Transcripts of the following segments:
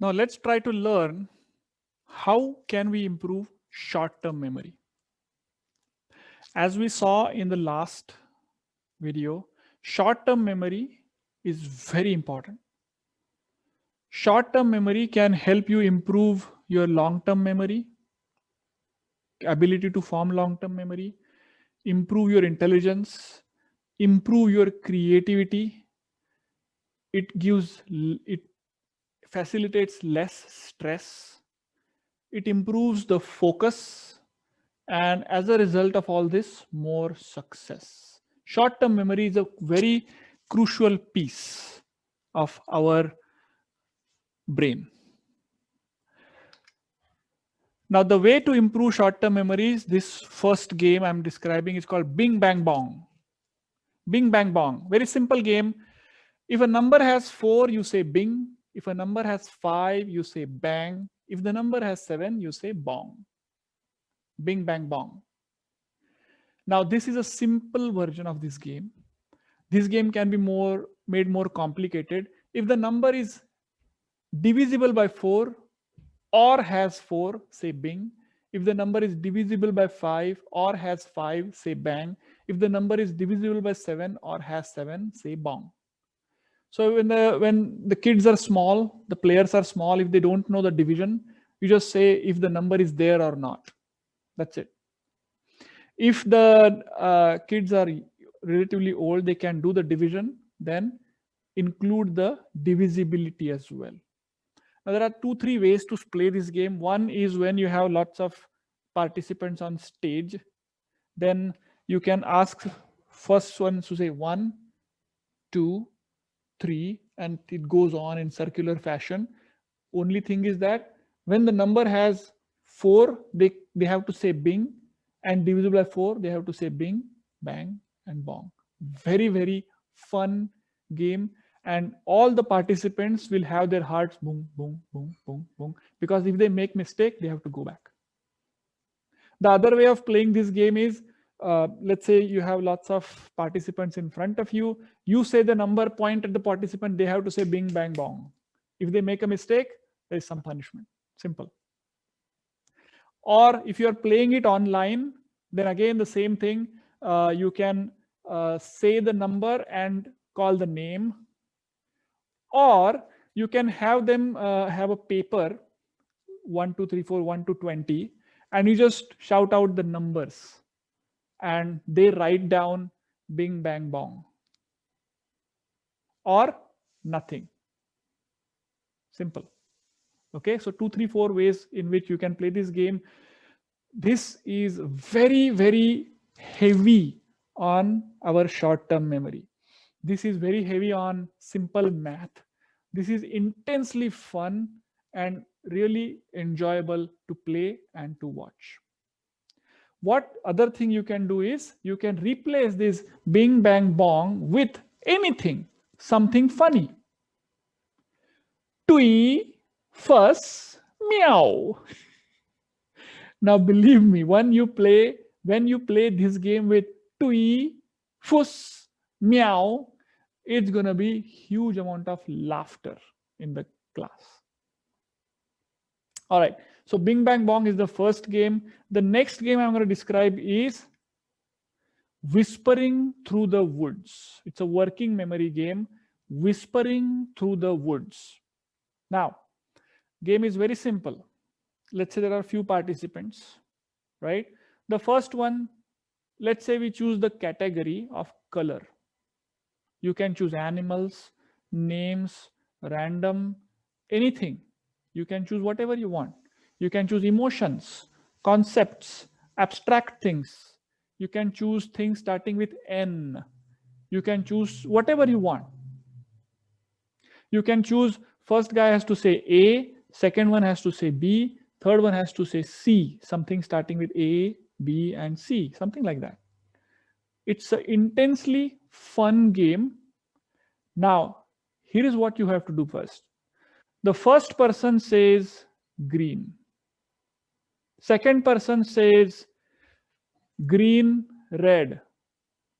Now let's try to learn how can we improve short-term memory. As we saw in the last video, short-term memory is very important. Short-term memory can help you improve your long-term memory, ability to form long-term memory, improve your intelligence, improve your creativity. It facilitates less stress. It improves the focus, and as a result of all this, more success. Short-term memory is a very crucial piece of our brain. Now, the way to improve short-term memories, this first game I'm describing is called Bing Bang Bong. Bing Bang Bong. Very simple game. If a number has 4, you say Bing. If a number has 5, you say Bang. If the number has 7, you say Bong. Bing Bang Bong. Now, this is a simple version of this game. This game can be made more complicated. If the number is divisible by 4 or has 4, say Bing. If the number is divisible by 5 or has 5, say Bang. If the number is divisible by 7 or has 7, say Bong. So when the kids are small, the players are small, if they don't know the division, you just say if the number is there or not. That's it. If the kids are relatively old, they can do the division, then include the divisibility as well. Now, there are 2-3 ways to play this game. One is when you have lots of participants on stage, then you can ask first one to say 1, 2, 3, and it goes on in circular fashion. Only thing is that when the number has 4, they have to say Bing, and divisible by 4, they have to say Bing, Bang, and Bong. Very, very fun game. And all the participants will have their hearts boom, boom, boom, boom, boom. Because if they make mistake, they have to go back. The other way of playing this game is, let's say you have lots of participants in front of you. You say the number, point at the participant, they have to say Bing, Bang, Bong. If they make a mistake, there is some punishment. Simple. Or if you are playing it online, then again the same thing. You can say the number and call the name, or you can have them have a paper 1, 2, 3, 4, 1 to 20, and you just shout out the numbers and they write down Bing Bang Bong or nothing. Simple. Okay, so 2, 3, 4 ways in which you can play this game. This is very, very heavy on our short-term memory. This is very heavy on simple math. This is intensely fun and really enjoyable to play and to watch. What other thing you can do is you can replace this Bing Bang Bong with anything, something funny. Tui, fuss, meow. Now believe me, when you play this game with tui, fuss, meow, it's gonna be huge amount of laughter in the class. All right, so Bing Bang Bong is the first game. The next game I'm going to describe is Whispering Through the Woods. It's a working memory game, Whispering Through the Woods. Now, game is very simple. Let's say there are a few participants, right? The first one, let's say we choose the category of color. You can choose animals, names, random, anything. You can choose whatever you want. You can choose emotions, concepts, abstract things. You can choose things starting with N. You can choose whatever you want. You can choose, first guy has to say A, second one has to say B, third one has to say C, something starting with A, B, and C, something like that. It's an intensely fun game. Now, here is what you have to do first. The first person says green. Second person says green, red.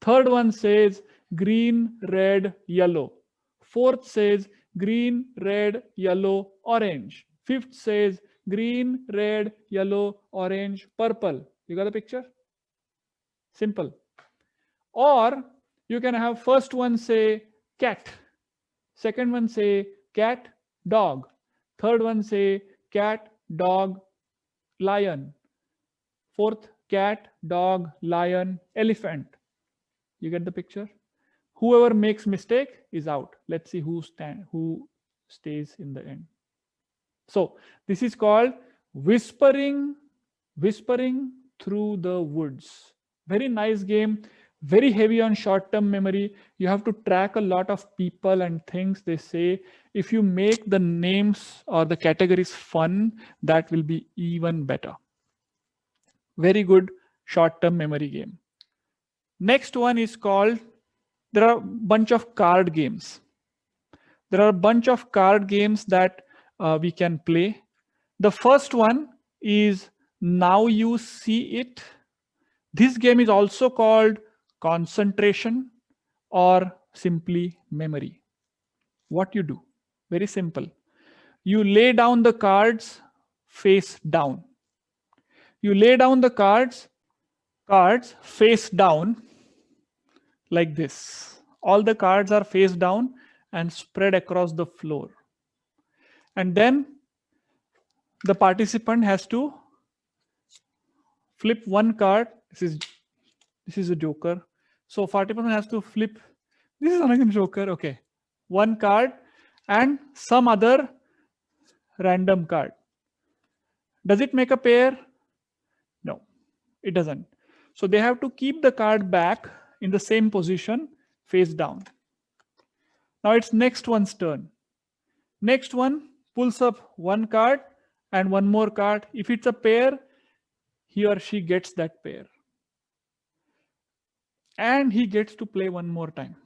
Third one says green, red, yellow. Fourth says green, red, yellow, orange. Fifth says green, red, yellow, orange, purple. You got the picture? Simple. Or you can have first one say cat, second one say cat, dog, third one say cat, dog, lion, fourth cat, dog, lion, elephant. You get the picture? Whoever makes mistake is out. Let's see who stays in the end. So this is called whispering through the woods. Very nice game, very heavy on short-term memory. You have to track a lot of people and things they say. If you make the names or the categories fun, that will be even better. Very good short-term memory game. Next one is called, there are a bunch of card games. There are a bunch of card games that we can play. The first one is Now You See It. This game is also called concentration or simply memory. What you do? Very simple. You lay down the cards face down. You lay down the cards face down like this. All the cards are face down and spread across the floor. And then the participant has to flip one card. This is a joker. So participant has to flip. This is another joker. Okay, one card and some other random card. Does it make a pair? No, it doesn't. So they have to keep the card back in the same position, face down. Now it's next one's turn. Next one pulls up one card and one more card. If it's a pair, he or she gets that pair. And he gets to play one more time.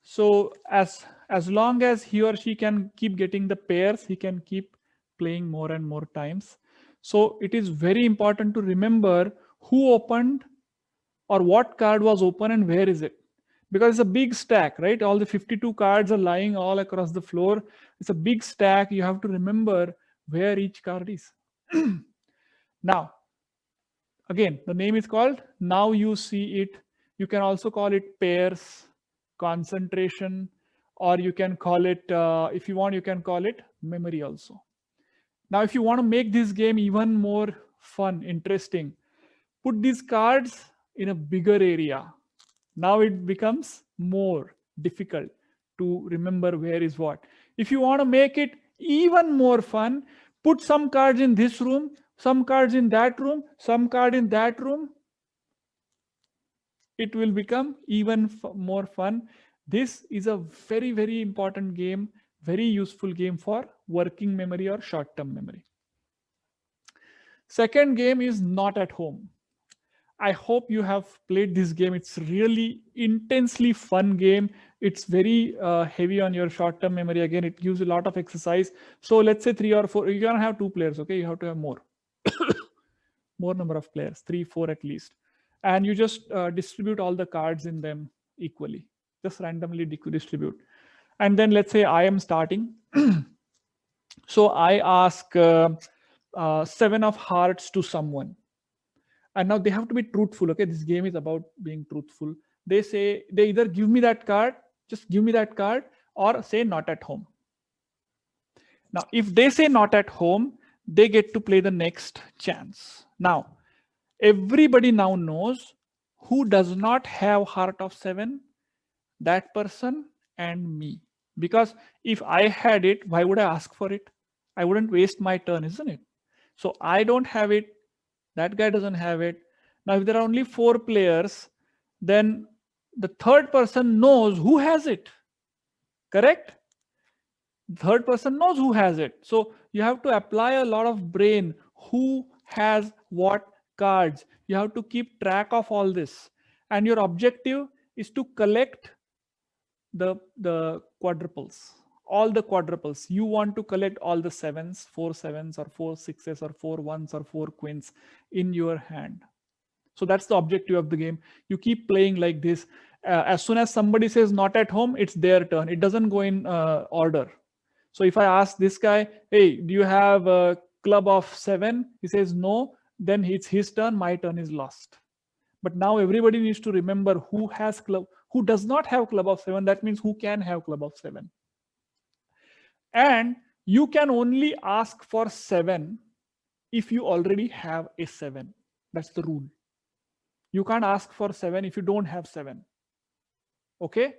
So as long as he or she can keep getting the pairs, he can keep playing more and more times. So it is very important to remember who opened or what card was open and where is it. Because it's a big stack, right? All the 52 cards are lying all across the floor. It's a big stack. You have to remember where each card is. Now, again, the name is called Now You See It. You can also call it pairs, concentration, or you can call it, if you want, you can call it memory also. Now, if you want to make this game even more fun, interesting, put these cards in a bigger area. Now it becomes more difficult to remember where is what. If you want to make it even more fun, put some cards in this room, some cards in that room, some card in that room. It will become even more fun. This is a very, very important game, very useful game for working memory or short-term memory. Second game is Not at Home. I hope you have played this game. It's really intensely fun game. It's very heavy on your short-term memory. Again, it gives a lot of exercise. So let's say 3 or 4, you can't have 2 players, okay? You have to have more. More number of players, 3, 4 at least. And you just distribute all the cards in them equally. Just randomly distribute. And then let's say I am starting. So I ask 7 of hearts to someone. And now they have to be truthful. Okay, this game is about being truthful. They say, they either give me that card, just give me that card, or say not at home. Now, if they say not at home, they get to play the next chance. Now, everybody now knows who does not have heart of 7, that person and me. Because if I had it, why would I ask for it? I wouldn't waste my turn, isn't it? So I don't have it. That guy doesn't have it. Now, if there are only 4 players, then the third person knows who has it. Correct? The third person knows who has it. So you have to apply a lot of brain. Who has what cards? You have to keep track of all this. And your objective is to collect the quadruples. All the quadruples. You want to collect all the 7s, 4 7s or 4 6s or 4 1s or 4 queens in your hand. So that's the objective of the game. You keep playing like this. As soon as somebody says not at home, it's their turn. It doesn't go in order. So if I ask this guy, hey, do you have a club of 7? He says no, then it's his turn, my turn is lost. But now everybody needs to remember who has club, who does not have club of 7. That means who can have club of 7. And you can only ask for 7 if you already have a 7. That's the rule. You can't ask for 7 if you don't have 7. Okay,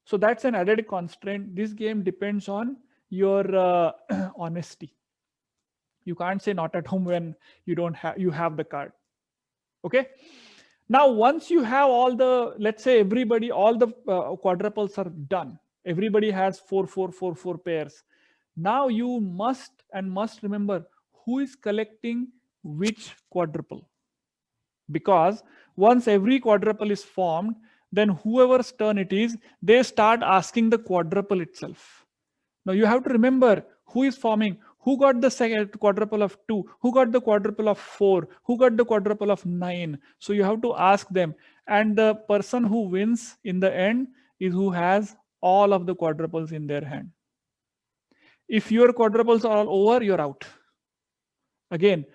so that's an added constraint. This game depends on your honesty. You can't say not at home when you don't have, you have the card. Okay, now once you have all the, let's say everybody, all the quadruples are done, everybody has 4 4 4 4 pairs. Now you must remember who is collecting which quadruple, because once every quadruple is formed, then whoever's turn it is, they start asking the quadruple itself. Now you have to remember who is forming, who got the second quadruple of 2, who got the quadruple of 4, who got the quadruple of 9. So you have to ask them, and the person who wins in the end is who has all of the quadruples in their hand. If your quadruples are all over, you're out. Again,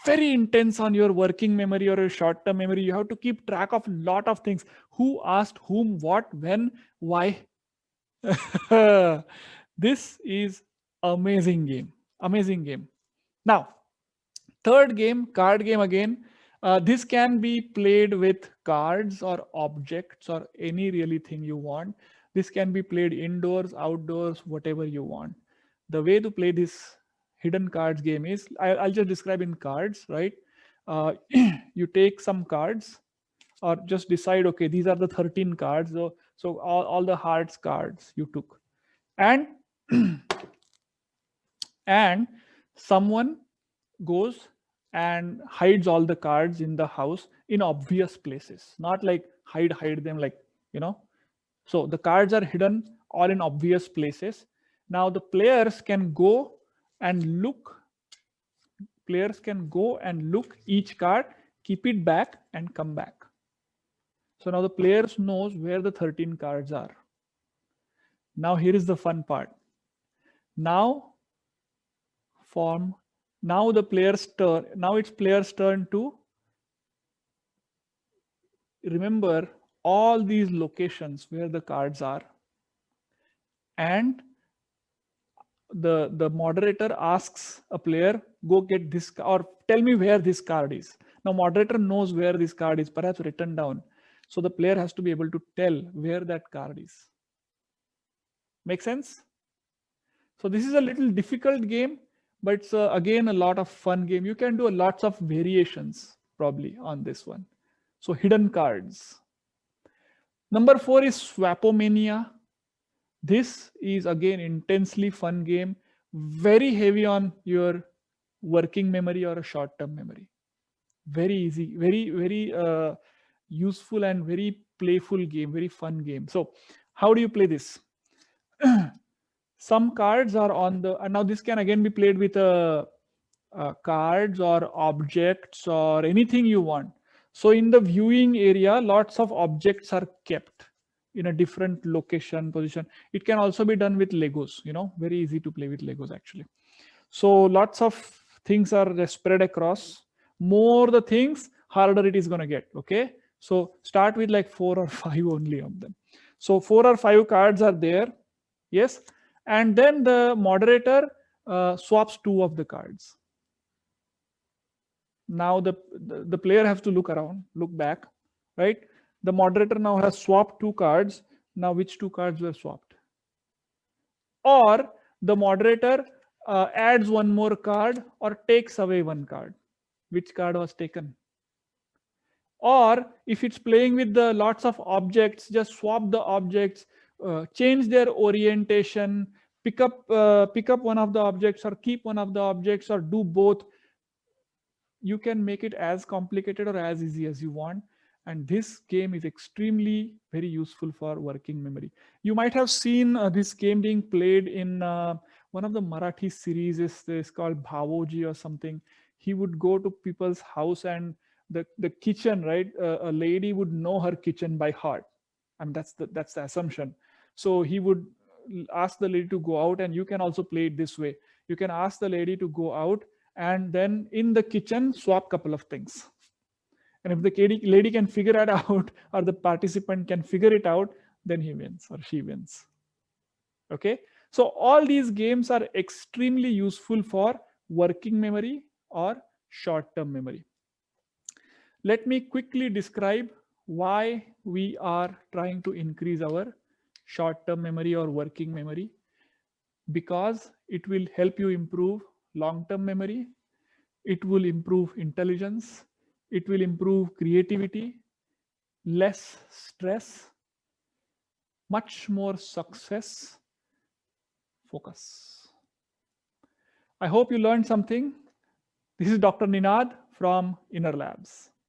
very intense on your working memory or your short-term memory. You have to keep track of a lot of things. Who asked whom, what, when, why. This is amazing game. Amazing game. Now, third game, card game again. This can be played with cards or objects or any really thing you want. This can be played indoors, outdoors, whatever you want. The way to play this hidden cards game is, I'll just describe in cards, right? You take some cards or just decide, okay, these are the 13 cards. So all the hearts cards you took. And and someone goes and hides all the cards in the house in obvious places, not like hide them like, you know. So the cards are hidden all in obvious places. Now the players can go and look each card, keep it back and come back. So now the players knows where the 13 cards are. Now here is the fun part. Now the player's turn. Now it's player's turn to remember all these locations where the cards are, and the moderator asks a player, go get this or tell me where this card is. Now moderator knows where this card is, perhaps written down. So the player has to be able to tell where that card is. Make sense? So this is a little difficult game, but it's again a lot of fun game. You can do lots of variations probably on this one. So hidden cards. Number 4 is Swapomania. This is again intensely fun game, very heavy on your working memory or a short-term memory. Very easy, very useful and very playful game, very fun game. So how do you play this? Some cards are on the, and now this can again be played with cards or objects or anything you want. So in the viewing area, lots of objects are kept in a different location, position. It can also be done with Legos, you know, very easy to play with Legos actually. So lots of things are spread across. More the things, harder it is going to get. Okay. So start with like 4 or 5 only of them. So 4 or 5 cards are there. Yes. And then the moderator swaps 2 of the cards. Now the player has to look around, look back, right? The moderator now has swapped 2 cards. Now which 2 cards were swapped? Or the moderator adds 1 more card or takes away 1 card. Which card was taken? Or if it's playing with the lots of objects, just swap the objects, change their orientation, pick up one of the objects or keep one of the objects or do both. You can make it as complicated or as easy as you want. And this game is extremely very useful for working memory. You might have seen this game being played in one of the Marathi series is called Bhavoji or something. He would go to people's house and the kitchen, right? A lady would know her kitchen by heart. I mean, that's the assumption. So he would ask the lady to go out, and you can also play it this way. You can ask the lady to go out, and then in the kitchen swap couple of things. And if the lady can figure it out, or the participant can figure it out, then he wins or she wins. Okay, so all these games are extremely useful for working memory or short-term memory. Let me quickly describe why we are trying to increase our short-term memory or working memory. Because it will help you improve long-term memory, it will improve intelligence, it will improve creativity, less stress, much more success, focus. I hope you learned something. This is Dr. Ninad from Inner Labs.